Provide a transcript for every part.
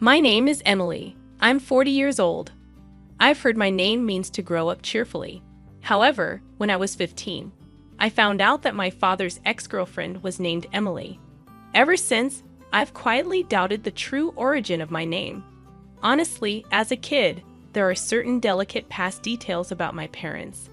My name is Emily. I'm 40 years old. I've heard my name means to grow up cheerfully. However, when I was 15, I found out that my father's ex-girlfriend was named Emily. Ever since, I've quietly doubted the true origin of my name. Honestly, as a kid, there are certain delicate past details about my parents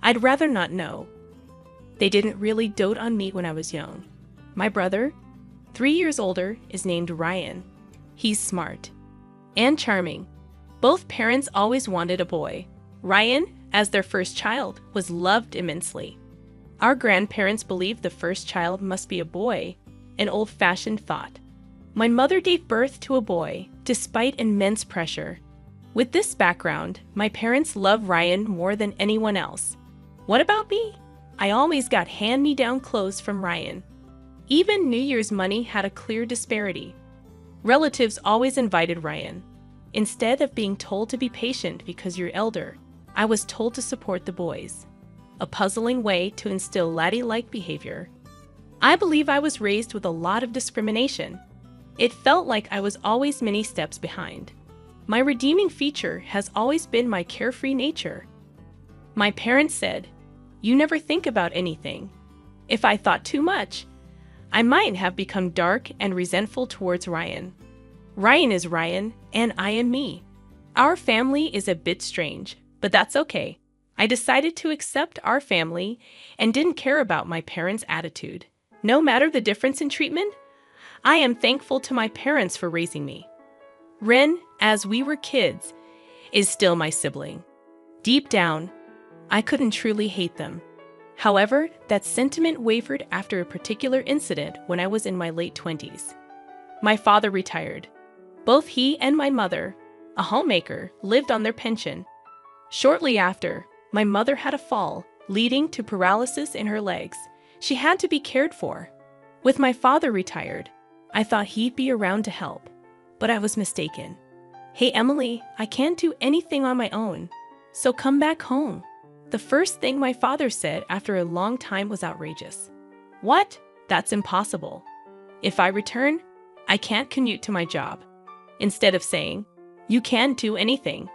I'd rather not know. They didn't really dote on me when I was young. My brother, 3 years older, is named Ryan. He's smart and charming. Both parents always wanted a boy. Ryan, as their first child, was loved immensely. Our grandparents believed the first child must be a boy, an old-fashioned thought. My mother gave birth to a boy, despite immense pressure. With this background, my parents loved Ryan more than anyone else. What about me? I always got hand-me-down clothes from Ryan. Even New Year's money had a clear disparity. Relatives always invited Ryan. Instead of being told to be patient because you're elder, I was told to support the boys. A puzzling way to instill laddie-like behavior. I believe I was raised with a lot of discrimination. It felt like I was always many steps behind. My redeeming feature has always been my carefree nature. My parents said, "You never think about anything." If I thought too much, I might have become dark and resentful towards Ryan. Ryan is Ryan, and I am me. Our family is a bit strange, but that's okay. I decided to accept our family and didn't care about my parents' attitude. No matter the difference in treatment, I am thankful to my parents for raising me. Ren, as we were kids, is still my sibling. Deep down, I couldn't truly hate them. However, that sentiment wavered after a particular incident when I was in my late 20s. My father retired. Both he and my mother, a homemaker, lived on their pension. Shortly after, my mother had a fall, leading to paralysis in her legs. She had to be cared for. With my father retired, I thought he'd be around to help, but I was mistaken. "Hey Emily, I can't do anything on my own, so come back home." The first thing my father said after a long time was outrageous. "What? That's impossible. If I return, I can't commute to my job." Instead of saying, "You can't do anything.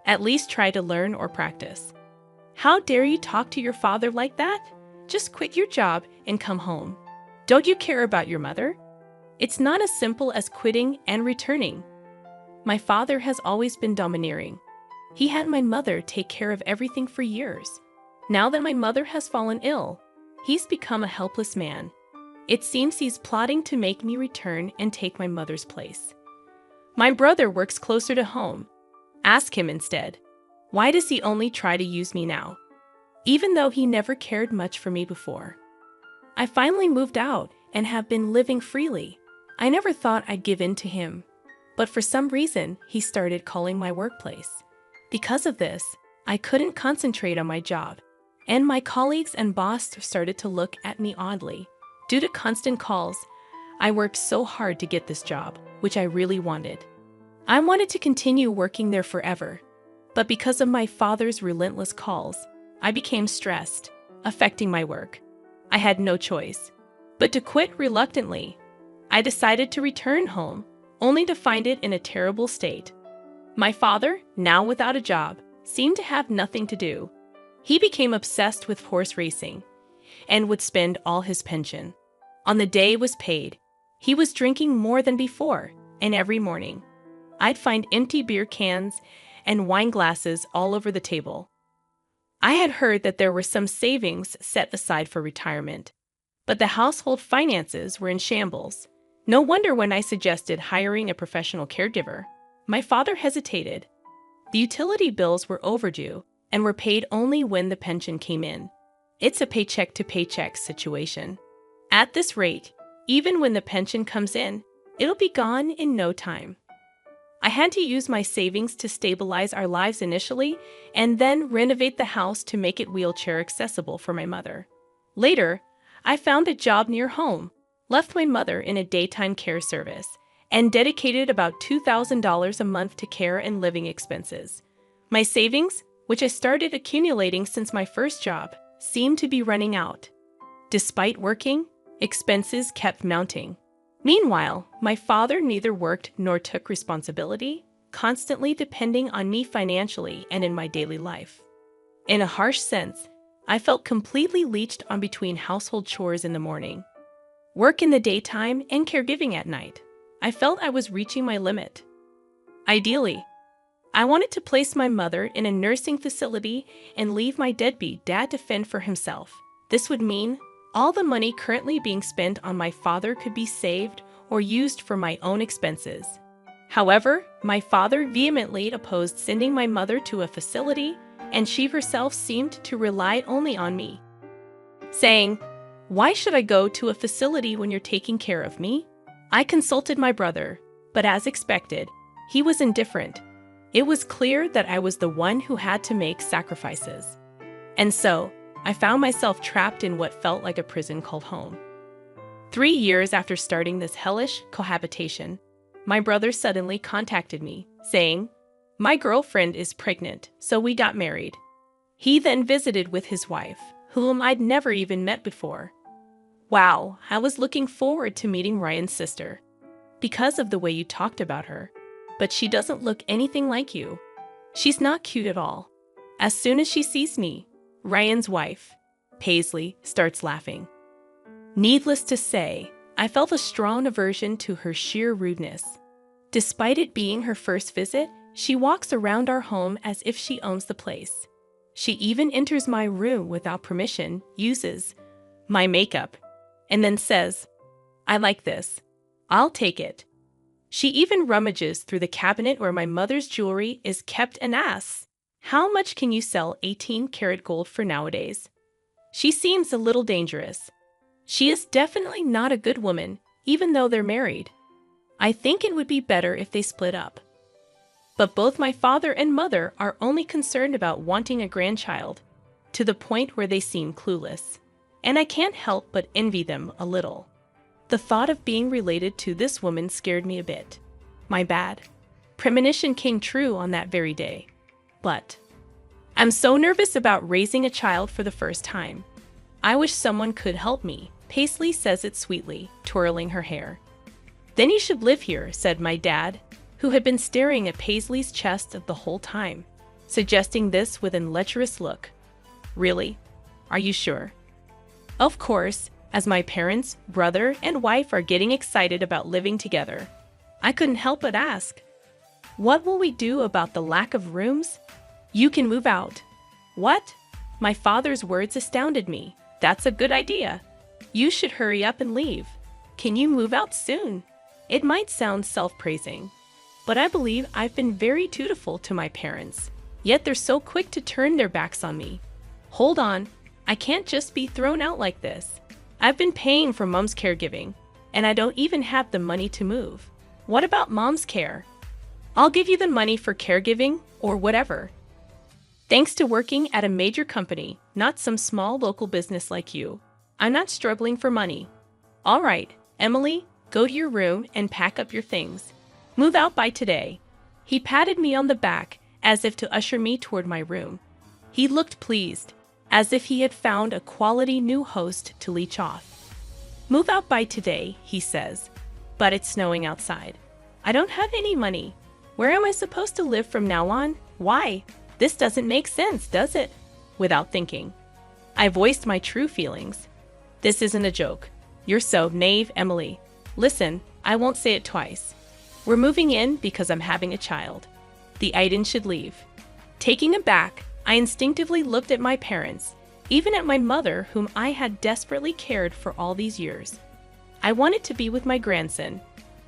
At least try to learn or practice." How dare you talk to your father like that? Just quit your job and come home. Don't you care about your mother? It's not as simple as quitting and returning. My father has always been domineering. He had my mother take care of everything for years. Now that my mother has fallen ill, he's become a helpless man. It seems he's plotting to make me return and take my mother's place. My brother works closer to home. Ask him instead. Why does he only try to use me now? Even though he never cared much for me before. I finally moved out and have been living freely. I never thought I'd give in to him, but for some reason, he started calling my workplace. Because of this, I couldn't concentrate on my job, and my colleagues and boss started to look at me oddly. Due to constant calls, I worked so hard to get this job, which I really wanted. I wanted to continue working there forever, but because of my father's relentless calls, I became stressed, affecting my work. I had no choice but to quit reluctantly. I decided to return home, only to find it in a terrible state. My father, now without a job, seemed to have nothing to do. He became obsessed with horse racing and would spend all his pension. On the day it was paid, he was drinking more than before, and every morning, I'd find empty beer cans and wine glasses all over the table. I had heard that there were some savings set aside for retirement, but the household finances were in shambles. No wonder when I suggested hiring a professional caregiver, my father hesitated. The utility bills were overdue and were paid only when the pension came in. It's a paycheck-to-paycheck situation. At this rate, even when the pension comes in, it'll be gone in no time. I had to use my savings to stabilize our lives initially and then renovate the house to make it wheelchair accessible for my mother. Later, I found a job near home, left my mother in a daytime care service, and dedicated about $2,000 a month to care and living expenses. My savings, which I started accumulating since my first job, seemed to be running out. Despite working, expenses kept mounting. Meanwhile, my father neither worked nor took responsibility, constantly depending on me financially and in my daily life. In a harsh sense, I felt completely leeched on between household chores in the morning, work in the daytime, and caregiving at night. I felt I was reaching my limit. Ideally, I wanted to place my mother in a nursing facility and leave my deadbeat dad to fend for himself. This would mean all the money currently being spent on my father could be saved or used for my own expenses. However, my father vehemently opposed sending my mother to a facility, and she herself seemed to rely only on me, saying, "Why should I go to a facility when you're taking care of me?" I consulted my brother, but as expected, he was indifferent. It was clear that I was the one who had to make sacrifices. And so, I found myself trapped in what felt like a prison called home. 3 years after starting this hellish cohabitation, my brother suddenly contacted me, saying, "My girlfriend is pregnant, so we got married." He then visited with his wife, whom I'd never even met before. Wow, I was looking forward to meeting Ryan's sister, because of the way you talked about her. But she doesn't look anything like you. She's not cute at all. As soon as she sees me, Ryan's wife, Paisley, starts laughing. Needless to say, I felt a strong aversion to her sheer rudeness. Despite it being her first visit, she walks around our home as if she owns the place. She even enters my room without permission, uses my makeup, and then says, "I like this. I'll take it." She even rummages through the cabinet where my mother's jewelry is kept and asks, "How much can you sell 18-karat gold for nowadays?" She seems a little dangerous. She is definitely not a good woman, even though they're married. I think it would be better if they split up. But both my father and mother are only concerned about wanting a grandchild, to the point where they seem clueless. And I can't help but envy them a little. The thought of being related to this woman scared me a bit. My bad. Premonition came true on that very day. But I'm so nervous about raising a child for the first time. I wish someone could help me. Paisley says it sweetly, twirling her hair. "Then you should live here," said my dad, who had been staring at Paisley's chest the whole time, suggesting this with an lecherous look. "Really? Are you sure?" Of course, as my parents, brother, and wife are getting excited about living together, I couldn't help but ask, "What will we do about the lack of rooms?" "You can move out." "What?" My father's words astounded me. "That's a good idea. You should hurry up and leave. Can you move out soon?" It might sound self-praising, but I believe I've been very dutiful to my parents, yet they're so quick to turn their backs on me. Hold on, I can't just be thrown out like this. I've been paying for Mom's caregiving, and I don't even have the money to move. What about Mom's care? I'll give you the money for caregiving or whatever. Thanks to working at a major company, not some small local business like you, I'm not struggling for money. All right, Emily, go to your room and pack up your things. Move out by today. He patted me on the back as if to usher me toward my room. He looked pleased, as if he had found a quality new host to leech off. "Move out by today," he says, "but it's snowing outside. I don't have any money. Where am I supposed to live from now on? Why? This doesn't make sense, does it?" Without thinking, I voiced my true feelings. "This isn't a joke. You're so naive, Emily. Listen, I won't say it twice. We're moving in because I'm having a child. The Aiden should leave." Taking aback, I instinctively looked at my parents, even at my mother, whom I had desperately cared for all these years. I wanted to be with my grandson.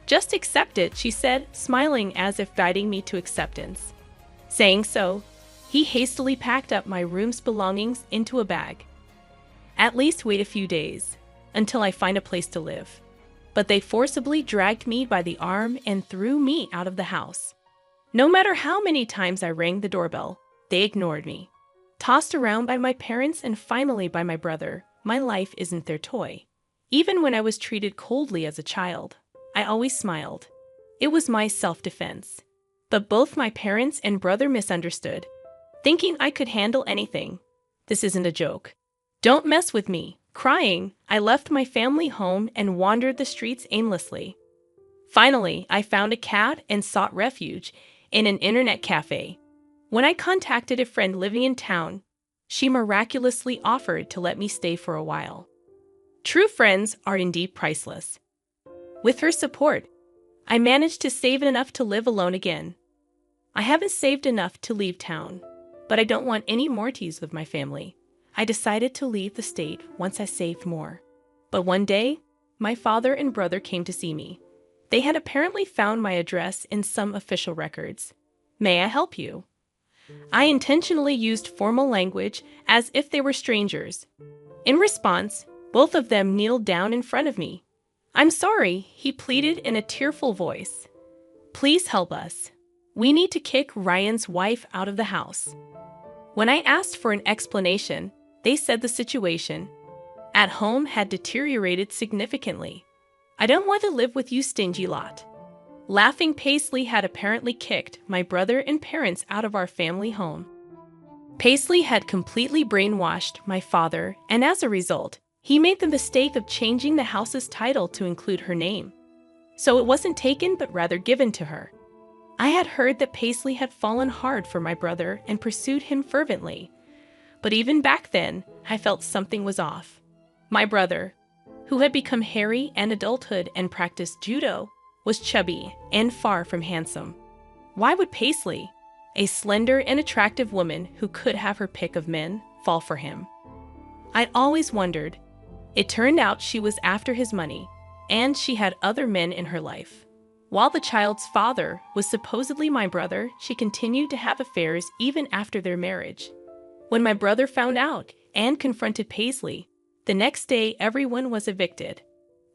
"Just accept it," she said, smiling as if guiding me to acceptance. Saying so, he hastily packed up my room's belongings into a bag. "At least wait a few days, until I find a place to live." But they forcibly dragged me by the arm and threw me out of the house. No matter how many times I rang the doorbell, they ignored me. Tossed around by my parents and finally by my brother, my life isn't their toy. Even when I was treated coldly as a child, I always smiled. It was my self-defense. But both my parents and brother misunderstood, thinking I could handle anything. "This isn't a joke. Don't mess with me," Crying, I left my family home and wandered the streets aimlessly. Finally, I found a cab and sought refuge in an internet cafe. When I contacted a friend living in town, she miraculously offered to let me stay for a while. True friends are indeed priceless. With her support, I managed to save enough to live alone again. I haven't saved enough to leave town, but I don't want any more tease with my family. I decided to leave the state once I saved more. But one day, my father and brother came to see me. They had apparently found my address in some official records. May I help you? I intentionally used formal language as if they were strangers. In response, both of them kneeled down in front of me. I'm sorry, he pleaded in a tearful voice. Please help us. We need to kick Ryan's wife out of the house. When I asked for an explanation, they said the situation at home had deteriorated significantly. I don't want to live with you, stingy lot. Laughing, Paisley had apparently kicked my brother and parents out of our family home. Paisley had completely brainwashed my father, and as a result, he made the mistake of changing the house's title to include her name. So it wasn't taken but rather given to her. I had heard that Paisley had fallen hard for my brother and pursued him fervently. But even back then, I felt something was off. My brother, who had become hairy in adulthood and practiced judo, was chubby and far from handsome. Why would Paisley, a slender and attractive woman who could have her pick of men, fall for him? I'd always wondered. It turned out she was after his money, and she had other men in her life. While the child's father was supposedly my brother, she continued to have affairs even after their marriage. When my brother found out and confronted Paisley, the next day everyone was evicted.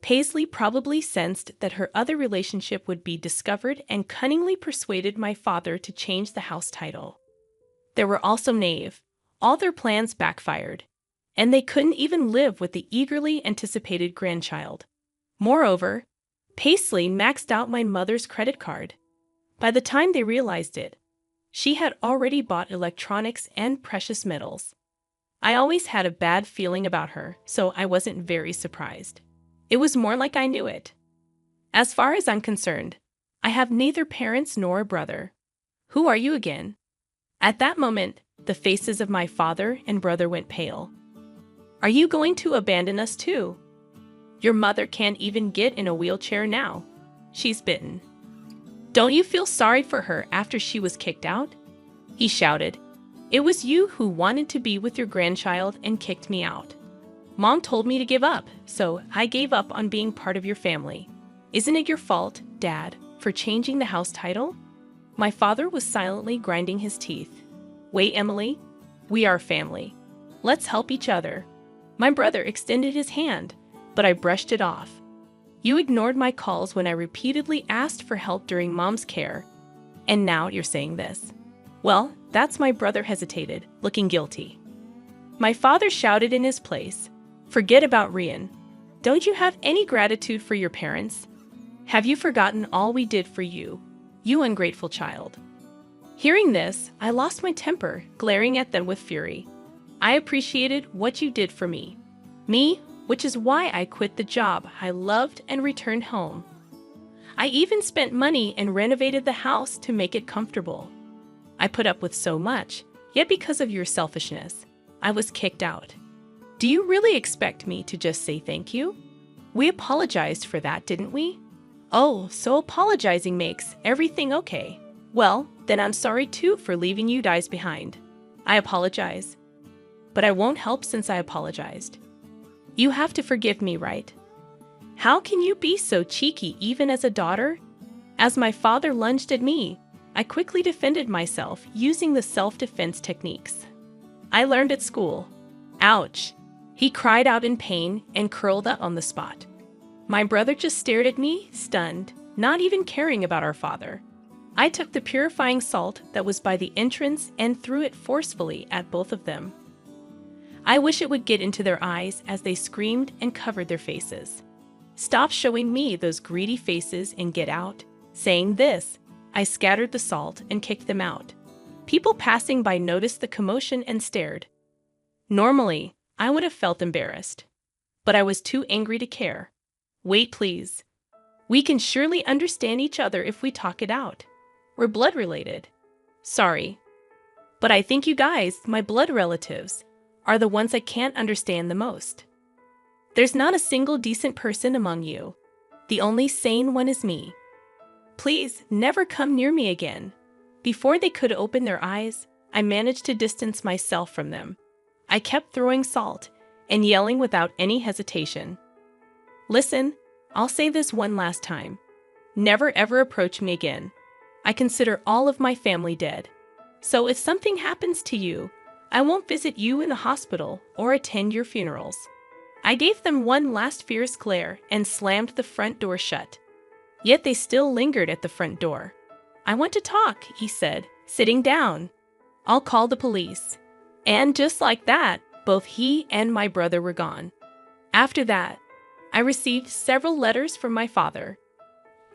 Paisley probably sensed that her other relationship would be discovered and cunningly persuaded my father to change the house title. They were also naive. All their plans backfired, and they couldn't even live with the eagerly anticipated grandchild. Moreover, Paisley maxed out my mother's credit card. By the time they realized it, she had already bought electronics and precious metals. I always had a bad feeling about her, so I wasn't very surprised. It was more like I knew it. As far as I'm concerned, I have neither parents nor a brother. Who are you again? At that moment, the faces of my father and brother went pale. Are you going to abandon us too? Your mother can't even get in a wheelchair now. She's bitten. Don't you feel sorry for her after she was kicked out? He shouted. It was you who wanted to be with your grandchild and kicked me out. Mom told me to give up, so I gave up on being part of your family. Isn't it your fault, Dad, for changing the house title? My father was silently grinding his teeth. Wait, Emily. We are family. Let's help each other. My brother extended his hand, but I brushed it off. You ignored my calls when I repeatedly asked for help during Mom's care, and now you're saying this. Well, that's my brother hesitated, looking guilty. My father shouted in his place, Forget about Ryan. Don't you have any gratitude for your parents? Have you forgotten all we did for you, you ungrateful child? Hearing this, I lost my temper, glaring at them with fury. I appreciated what you did for me, which is why I quit the job I loved and returned home. I even spent money and renovated the house to make it comfortable. I put up with so much, yet because of your selfishness, I was kicked out. Do you really expect me to just say thank you? We apologized for that, didn't we? Oh, so apologizing makes everything okay. Well, then I'm sorry too for leaving you guys behind. I apologize. But I won't help since I apologized. You have to forgive me, right? How can you be so cheeky even as a daughter? As my father lunged at me, I quickly defended myself using the self-defense techniques I learned at school. Ouch! He cried out in pain and curled up on the spot. My brother just stared at me, stunned, not even caring about our father. I took the purifying salt that was by the entrance and threw it forcefully at both of them. I wish it would get into their eyes as they screamed and covered their faces. Stop showing me those greedy faces and get out. Saying this, I scattered the salt and kicked them out. People passing by noticed the commotion and stared. Normally, I would have felt embarrassed. but I was too angry to care. Wait, please. We can surely understand each other if we talk it out. We're blood related. Sorry. But I think you guys, my blood relatives, are the ones I can't understand the most. There's not a single decent person among you. The only sane one is me. Please, never come near me again. Before they could open their eyes, I managed to distance myself from them. I kept throwing salt and yelling without any hesitation. Listen, I'll say this one last time. Never ever approach me again. I consider all of my family dead. So if something happens to you, I won't visit you in the hospital or attend your funerals. I gave them one last fierce glare and slammed the front door shut. Yet they still lingered at the front door. I want to talk, he said, sitting down. I'll call the police. And just like that, both he and my brother were gone. After that, I received several letters from my father.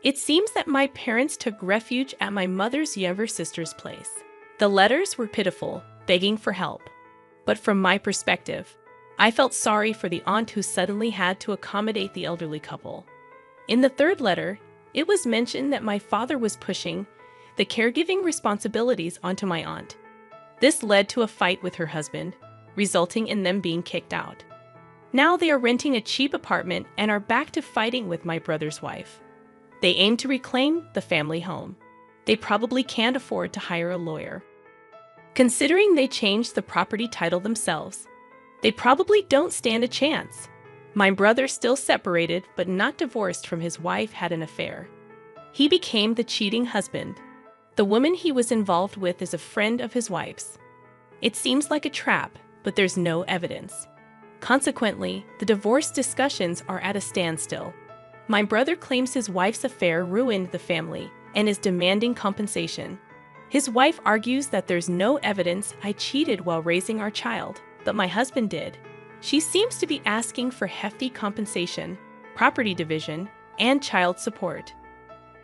It seems that my parents took refuge at my mother's younger sister's place. The letters were pitiful, begging for help. But from my perspective, I felt sorry for the aunt who suddenly had to accommodate the elderly couple. In the third letter, it was mentioned that my father was pushing the caregiving responsibilities onto my aunt. This led to a fight with her husband, resulting in them being kicked out. Now they are renting a cheap apartment and are back to fighting with my brother's wife. They aim to reclaim the family home. They probably can't afford to hire a lawyer. Considering they changed the property title themselves, they probably don't stand a chance. My brother, still separated but not divorced from his wife, had an affair. He became the cheating husband. The woman he was involved with is a friend of his wife's. It seems like a trap, but there's no evidence. Consequently, the divorce discussions are at a standstill. My brother claims his wife's affair ruined the family and is demanding compensation. His wife argues that there's no evidence I cheated while raising our child, but my husband did. She seems to be asking for hefty compensation, property division, and child support.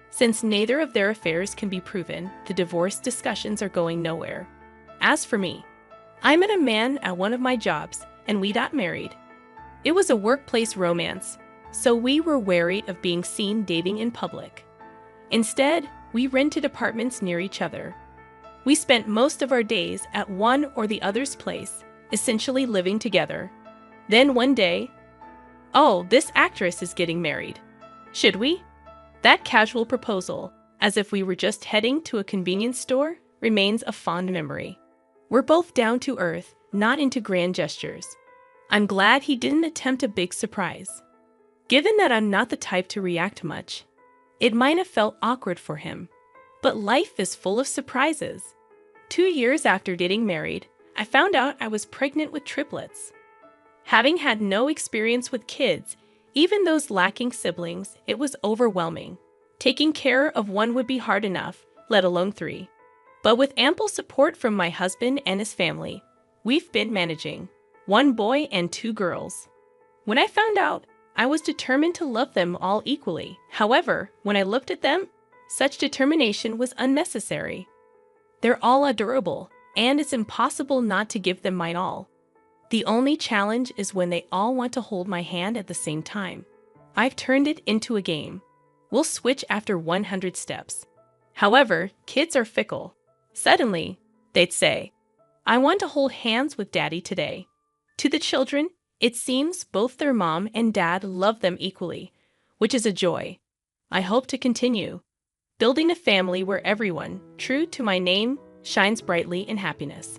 Since neither of their affairs can be proven, the divorce discussions are going nowhere. As for me, I met a man at one of my jobs, and we got married. It was a workplace romance, so we were wary of being seen dating in public. Instead, we rented apartments near each other. We spent most of our days at one or the other's place, essentially living together. Then one day, oh, this actress is getting married. Should we? That casual proposal, as if we were just heading to a convenience store, remains a fond memory. We're both down to earth, not into grand gestures. I'm glad he didn't attempt a big surprise. Given that I'm not the type to react much, it might have felt awkward for him. But life is full of surprises. 2 years after getting married, I found out I was pregnant with triplets. Having had no experience with kids, even those lacking siblings, it was overwhelming. Taking care of one would be hard enough, let alone 3. But with ample support from my husband and his family, we've been managing 1 boy and 2 girls. When I found out, I was determined to love them all equally. However, when I looked at them, such determination was unnecessary. They're all adorable, and it's impossible not to give them mine all. The only challenge is when they all want to hold my hand at the same time. I've turned it into a game. We'll switch after 100 steps. However, kids are fickle. Suddenly, they'd say, I want to hold hands with Daddy today. To the children, it seems both their mom and dad love them equally, which is a joy. I hope to continue building a family where everyone, true to my name, shines brightly in happiness.